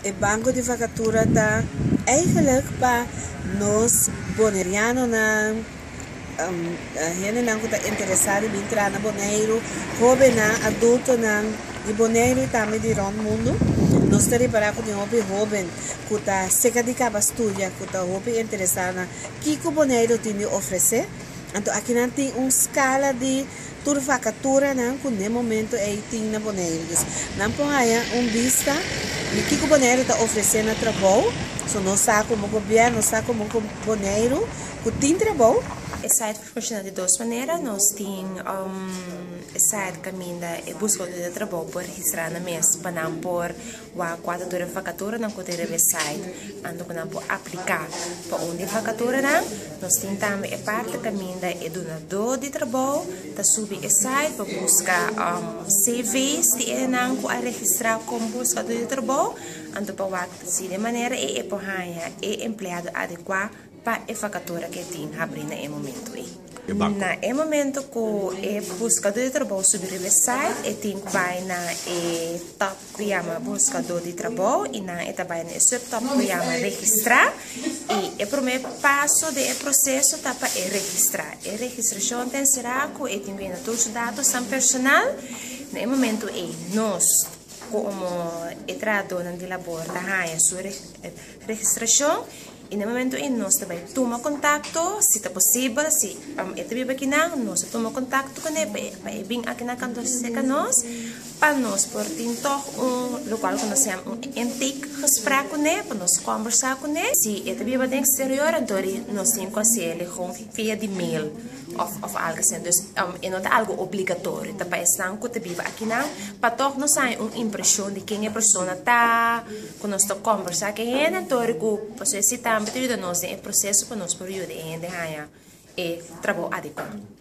Het banco de vacatura está eigenlijk para nós bonerianos na gente não está interessado em entrar na Bonaire, jovem na adulto na de Bonaire também de todo mundo. Nós estamos para com o jovem que está seca de capa estudar, que está jovem interessado na que o Bonaire tem a oferecer. Então aqui não tem uma escala de tour vacatura não que no momento tem na Bonaire. Não põe aí vista de que o Bonaire está oferecendo trabalho. So nós sabemos como governo, nós sabemos como Bonaire que tem trabalho. O site funciona de duas maneiras. Nós temos o site que é busca de trabalho por registrar na mês para não pôr a quadra vacatura não pode ter o site ando que não pode aplicar para onde vacatura não. Nós temos também a parte que é donador de trabalho está subir o site para buscar CVs de não a registrar como buscador de trabalho ando para se de maneira é empregado adequado para a vacatura que tem abrir no momento no momento que é buscador de trabalho subir o site e tem que vai na top que chama buscador de trabalho e na também na subtop que chama registrar e o primeiro passo do processo tá para registrar a registração tem será que tem que todos os dados são personal no momento nós como entrado na labor da sua registração e no momento nós também toma contato se é possível se é também aqui nós toma contato com ele para vir aqui na canto seca nós para nós por tentar local que nós temos intake gesprek com ele para nós conversar com ele se é também bem exterior então nós temos que ele com via de mail of algo assim então não é algo obrigatório então para estar com ele aqui não para toch nós sai impressão de quem a pessoa está quando nós conversar com ele então o processo está betudo nós é processo para nós por ajudar e trabalho adequado.